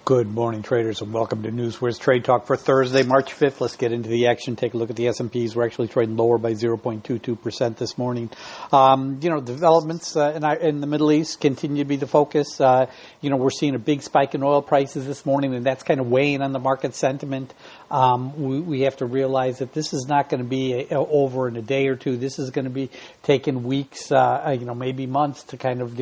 Good morning, traders, and welcome to NewsWare's Trade Talk for Thursday, March 5th. Let's get into the action. Take a look at the S&Ps. We're actually trading lower by 0.22% this morning. Developments in the Middle East continue to be the focus. We're seeing a big spike in oil prices this morning, and that's kind of weighing on the market sentiment. We have to realize that this is not going to be over in a day or two. This is going to be taking weeks, maybe months to kind of,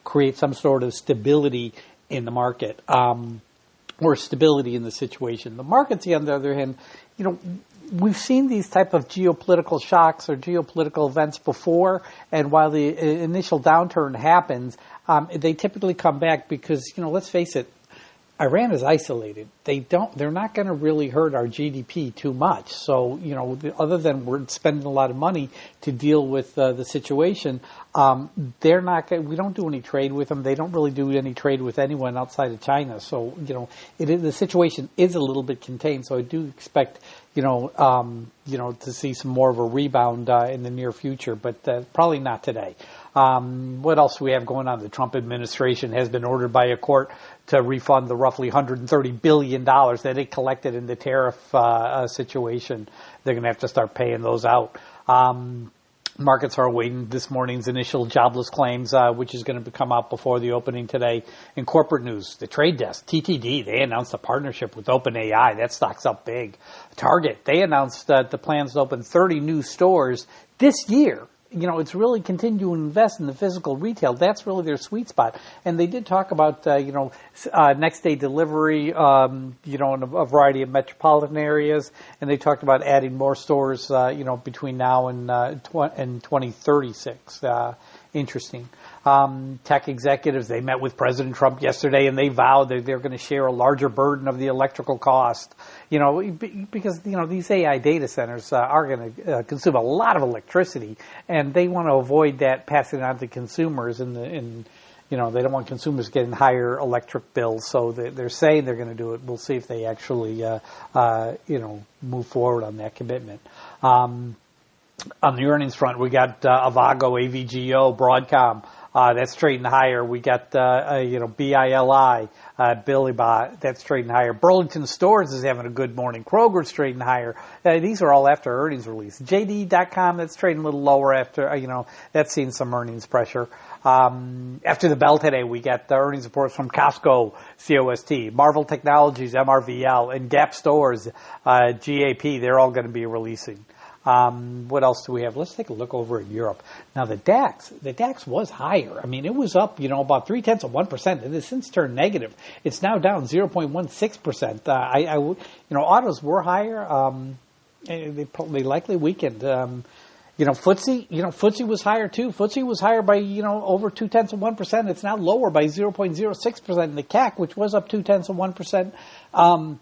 create some sort of stability in the market. Or stability in the situation. The markets, on the other hand, we've seen these type of geopolitical shocks or geopolitical events before, and while the initial downturn happens, they typically come back because, let's face it, Iran is isolated. They're not going to really hurt our GDP too much. So, other than we're spending a lot of money to deal with the situation, they're not. We don't do any trade with them. They don't really do any trade with anyone outside of China. So, the situation is a little bit contained. So I do expect, to see some more of a rebound in the near future, but probably not today. What else do we have going on? The Trump administration has been ordered by a court to refund the roughly $130 billion that it collected in the tariff situation. They're going to have to start paying those out. Markets are awaiting this morning's initial jobless claims, which is going to come out before the opening today. In corporate news, the trade desk, TTD, they announced a partnership with OpenAI. That stock's up big. Target, they announced the plans to open 30 new stores this year. It's really continuing to invest in the physical retail. That's really their sweet spot. And they did talk about, next day delivery, in a variety of metropolitan areas. And they talked about adding more stores, between now and 2036. Interesting. Tech executives, they met with President Trump yesterday and they vowed that they're going to share a larger burden of the electrical cost. Because, these AI data centers are going to consume a lot of electricity, and they want to avoid that passing on to consumers, and they don't want consumers getting higher electric bills, so they're saying they're going to do it. We'll see if they actually, move forward on that commitment. On the earnings front, we got Avago, AVGO, Broadcom. That's trading higher. We got, BILI, Billibot, that's trading higher. Burlington Stores is having a good morning. Kroger's trading higher. These are all after earnings release. JD.com, that's trading a little lower after, that's seeing some earnings pressure. After the bell today, we got the earnings reports from Costco, COST, Marvel Technologies, MRVL, and Gap Stores, GAP. They're all going to be releasing. What else do we have? Let's take a look over in Europe. Now, the DAX was higher. I mean, it was up, about 0.3%. It has since turned negative. It's now down 0.16%. Autos were higher. They likely weakened. FTSE was higher too. FTSE was higher by, over 0.2%. It's now lower by 0.06%. And the CAC, which was up 0.2%,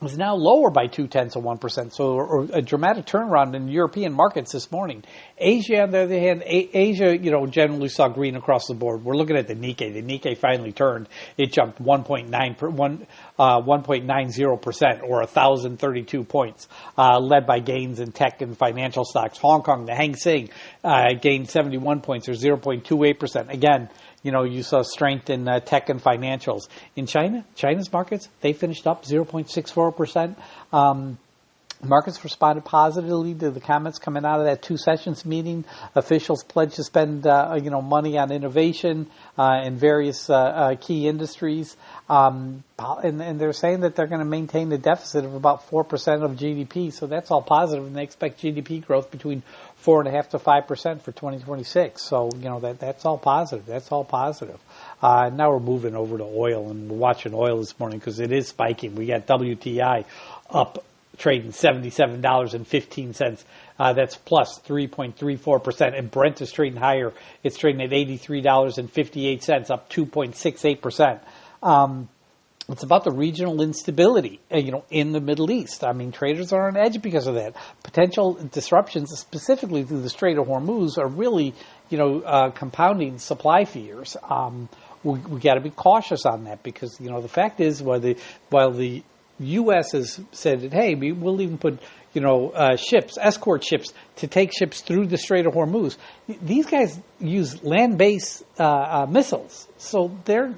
was now lower by 0.2%. So a dramatic turnaround in European markets this morning. Asia, on the other hand, Asia, generally saw green across the board. We're looking at the Nikkei. The Nikkei finally turned. It jumped 1.90%, or 1,032 points, led by gains in tech and financial stocks. Hong Kong, the Hang Seng, gained 71 points, or 0.28%. Again, you saw strength in tech and financials. In China's markets, they finished up 0.64%. Markets responded positively to the comments coming out of that two sessions meeting. Officials pledged to spend, money on innovation in various key industries. And they're saying that they're going to maintain the deficit of about 4% of GDP. So that's all positive, and they expect GDP growth between 4.5% to 5% for 2026. So, that's all positive. That's all positive. Now we're moving over to oil, and we're watching oil this morning because it is spiking. We got WTI up, trading $77.15. That's plus 3.34%. And Brent is trading higher. It's trading at $83.58, up 2.68%. It's about the regional instability, in the Middle East. I mean, traders are on edge because of that. Potential disruptions, specifically through the Strait of Hormuz, are really, compounding supply fears. We got to be cautious on that because, the fact is, while the U.S. has said that, hey, we'll even put, ships, escort ships, to take ships through the Strait of Hormuz. These guys use land-based missiles, so they're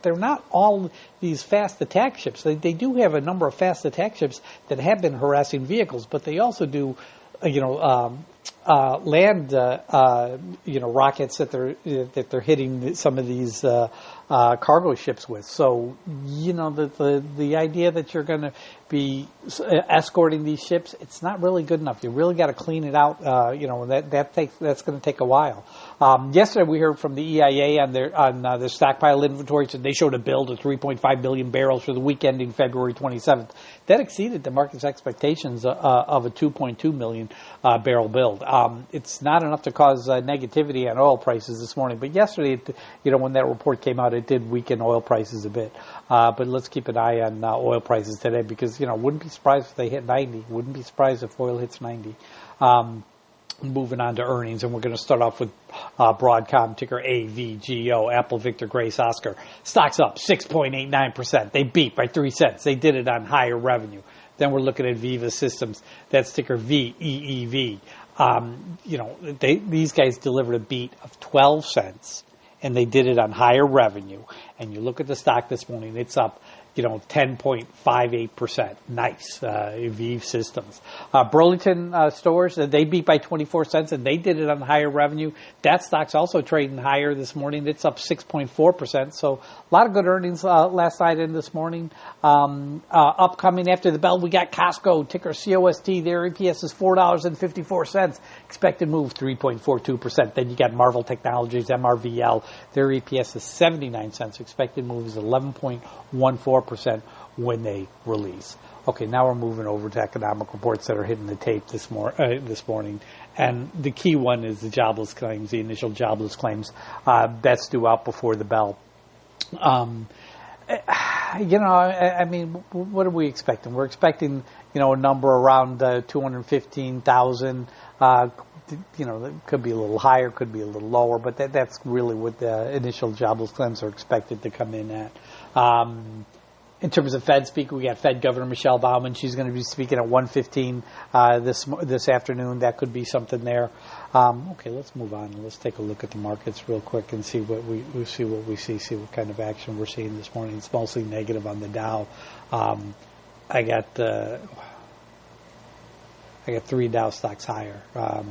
not all these fast attack ships. They do have a number of fast attack ships that have been harassing vehicles, but they also do, land, rockets that they're hitting some of these cargo ships with. So, the idea that you're going to be escorting these ships, it's not really good enough. You really got to clean it out. That's going to take a while. Yesterday we heard from the EIA on their stockpile inventories, and they showed a build of 3.5 million barrels for the week ending February 27th. That exceeded the market's expectations of a 2.2 million barrel build. It's not enough to cause negativity on oil prices this morning, but yesterday, when that report came out, it did weaken oil prices a bit. But let's keep an eye on oil prices today, because wouldn't be surprised if they hit 90. Wouldn't be surprised if oil hits 90. Moving on to earnings, and we're going to start off with Broadcom, ticker AVGO, Apple Victor Grace Oscar. Stocks up 6.89%. They beat by 3 cents. They did it on higher revenue. Then we're looking at Viva Systems. That's ticker VEEV. These guys delivered a beat of 12 cents, and they did it on higher revenue. And you look at the stock this morning, it's up 10.58%. Nice. Vive Systems. Burlington Stores, they beat by 24 cents, and they did it on higher revenue. That stock's also trading higher this morning. It's up 6.4%. So a lot of good earnings last night and this morning. Upcoming after the bell, we got Costco, ticker COST. Their EPS is $4.54. Expected move 3.42%. Then you got Marvel Technologies, MRVL. Their EPS is 79 cents. Expected move is 11.14% when they release. Okay, now we're moving over to economic reports that are hitting the tape this morning. And the key one is the jobless claims, the initial jobless claims. That's due out before the bell. What are we expecting? We're expecting, a number around 215,000. It could be a little higher, could be a little lower, but that's really what the initial jobless claims are expected to come in at. In terms of Fed speak, we got Fed Governor Michelle Baumann. She's going to be speaking at 1:15 this afternoon. That could be something there. Okay, let's move on and let's take a look at the markets real quick and see what we see what kind of action we're seeing this morning. It's mostly negative on the Dow. I got 3 Dow stocks higher. I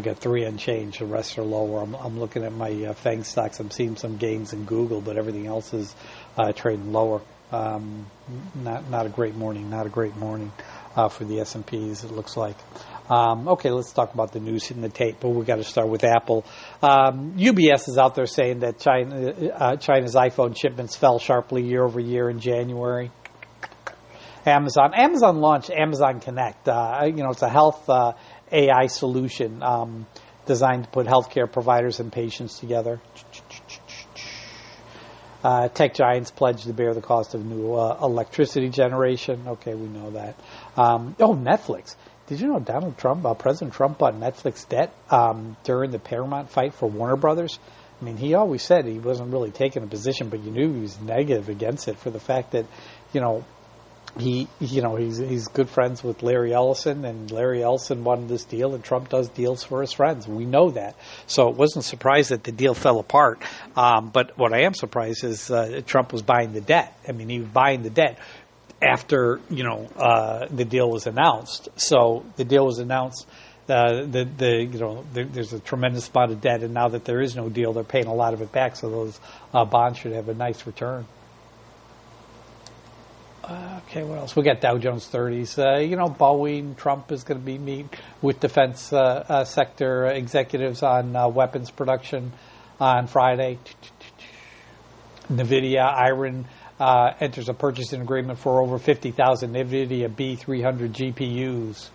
got 3 unchanged. The rest are lower. I'm looking at my FANG stocks. I'm seeing some gains in Google, but everything else is trading lower. Not a great morning. Not a great morning for the S&Ps, it looks like. Okay, let's talk about the news in the tape, but we got to start with Apple. UBS is out there saying that China's iPhone shipments fell sharply year over year in January. Amazon launched Amazon Connect. It's a health AI solution designed to put healthcare providers and patients together. Tech giants pledged to bear the cost of new electricity generation. Okay, we know that. Netflix. Did you know President Trump bought Netflix debt during the Paramount fight for Warner Brothers? I mean, he always said he wasn't really taking a position, but you knew he was negative against it for the fact that, he's good friends with Larry Ellison, and Larry Ellison wanted this deal, and Trump does deals for his friends. We know that. So it wasn't surprised that the deal fell apart. But what I am surprised is Trump was buying the debt. I mean, he was buying the debt after, the deal was announced. So the deal was announced. There's a tremendous amount of debt, and now that there is no deal, they're paying a lot of it back. So those bonds should have a nice return. Okay, what else? We got Dow Jones 30s. Boeing, Trump is going to be meeting with defense sector executives on weapons production on Friday. NVIDIA, Iron enters a purchasing agreement for over 50,000 NVIDIA B300 GPUs.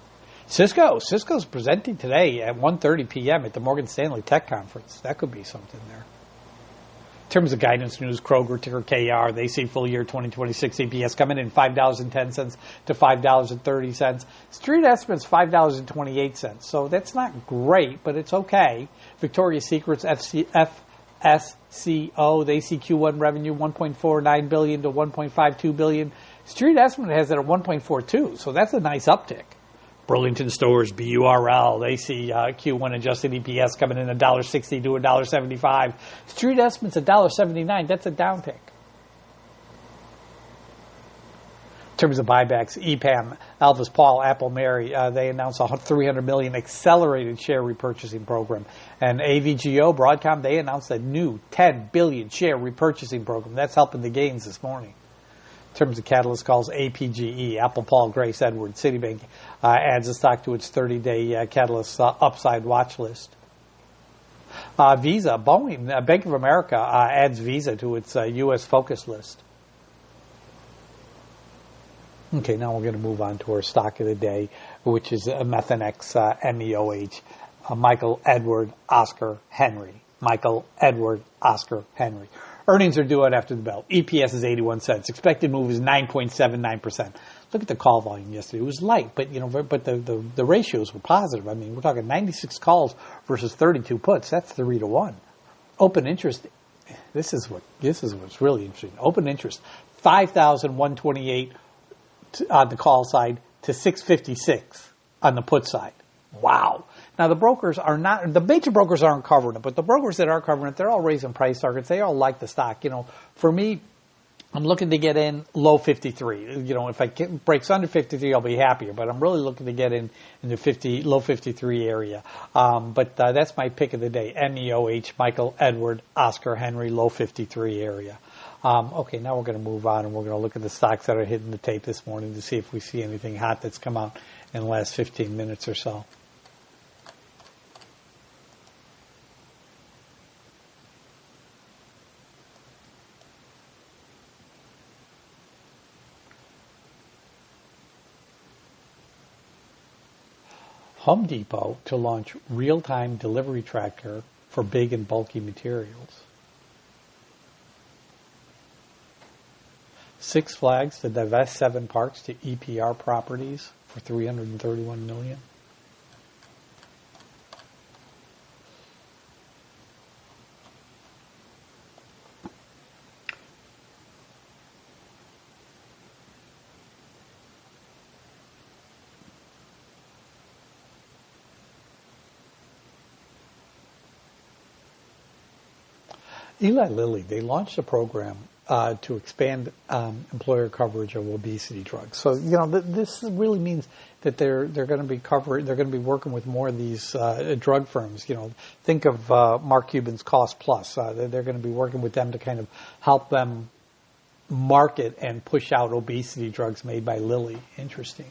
Cisco's presenting today at 1:30 p.m. at the Morgan Stanley Tech Conference. That could be something there. In terms of guidance news, Kroger, ticker KR, they see full year 2026 EPS coming in $5.10 to $5.30. Street estimates $5.28. So that's not great, but it's okay. Victoria's Secret's FSCO, they see Q1 revenue $1.49 billion to $1.52 billion. Street estimate has it at 1.42, so that's a nice uptick. Burlington Stores, BURL, they see Q1 adjusted EPS coming in $1.60 to $1.75. Street estimate's $1.79. That's a downtick. In terms of buybacks, EPAM, Elvis Paul, Apple Mary, they announced a $300 million accelerated share repurchasing program. And AVGO, Broadcom, they announced a new $10 billion share repurchasing program. That's helping the gains this morning. In terms of catalyst calls, APGE, Apple, Paul, Grace, Edwards, Citibank adds a stock to its 30-day catalyst upside watch list. Visa, Boeing, Bank of America adds Visa to its U.S. focus list. Okay, now we're going to move on to our stock of the day, which is Methanex MEOH. Michael, Edward, Oscar, Henry. Michael, Edward, Oscar, Henry. Earnings are due out after the bell. EPS is 81 cents. Expected move is 9.79%. Look at the call volume yesterday. It was light, but the ratios were positive. I mean, we're talking 96 calls versus 32 puts. That's 3-to-1. Open interest. This is what's really interesting. Open interest 5,128 on the call side to 656 on the put side. Wow. Now, the major brokers aren't covering it, but the brokers that are covering it, they're all raising price targets. They all like the stock. For me, I'm looking to get in low 53. If it breaks under 53, I'll be happier, but I'm really looking to get in the low 53 area. But that's my pick of the day. MEOH, Michael, Edward, Oscar, Henry, low 53 area. Okay, now we're going to move on, and we're going to look at the stocks that are hitting the tape this morning to see if we see anything hot that's come out in the last 15 minutes or so. Home Depot to launch real-time delivery tracker for big and bulky materials. Six Flags to divest 7 parks to EPR properties for $331 million. Eli Lilly, they launched a program to expand employer coverage of obesity drugs. So this really means that they're going to be they're going to be working with more of these drug firms. Think of Mark Cuban's Cost Plus. They're going to be working with them to kind of help them market and push out obesity drugs made by Lilly. Interesting.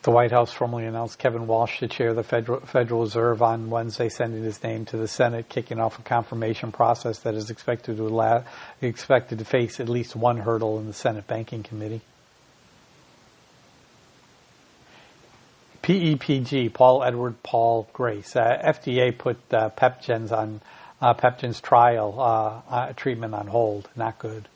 The White House formally announced Kevin Walsh to chair the Federal Reserve on Wednesday, sending his name to the Senate, kicking off a confirmation process that is expected to face at least one hurdle in the Senate Banking Committee. PEPG, Paul, Edward, Paul, Grace. FDA put Pepgen's trial treatment on hold. Not good.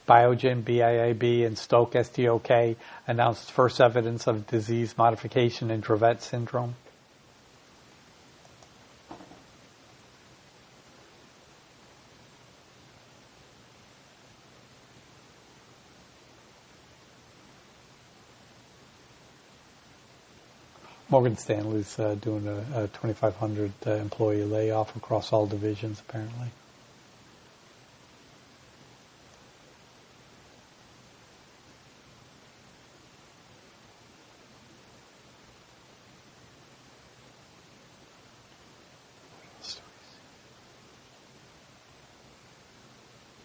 Biogen, BIAB, and Stoke STOK announced first evidence of disease modification in Dravet syndrome. Morgan Stanley's doing a 2,500 employee layoff across all divisions, apparently.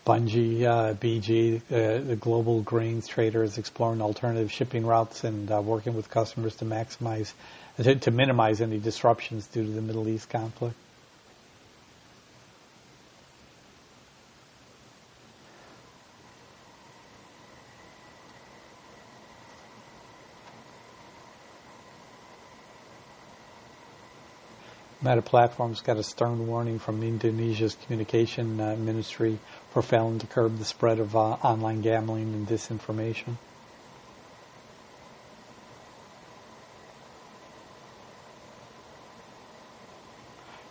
Bunge, BG, the global grains trader, is exploring alternative shipping routes and working with customers to minimize any disruptions due to the Middle East conflict. Meta Platforms got a stern warning from Indonesia's communication ministry for failing to curb the spread of online gambling and disinformation.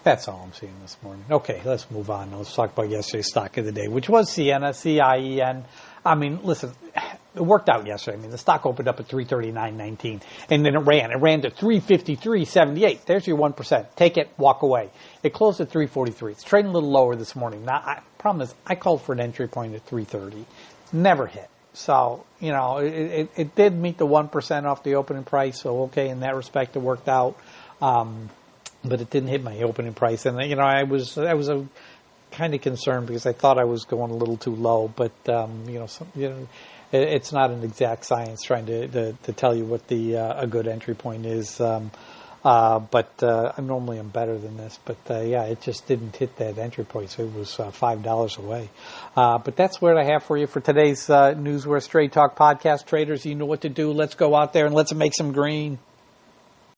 That's all I'm seeing this morning. Okay, let's move on. Let's talk about yesterday's stock of the day, which was Ciena, C-I-E-N. I mean, listen, it worked out yesterday. I mean, the stock opened up at 339.19, and then it ran. It ran to 353.78. There's your 1%. Take it, walk away. It closed at 343. It's trading a little lower this morning. Now, problem is, I called for an entry point at 330. Never hit. So, you know, it did meet the 1% off the opening price. So, okay, in that respect, it worked out. But it didn't hit my opening price, and you know I was kind of concerned because I thought I was going a little too low. But it's not an exact science trying to tell you what a good entry point is. But I normally am better than this. But yeah, it just didn't hit that entry point, so it was $5 away. But that's what I have for you for today's NewsWare's Trade Talk podcast. Traders, you know what to do. Let's go out there and let's make some green.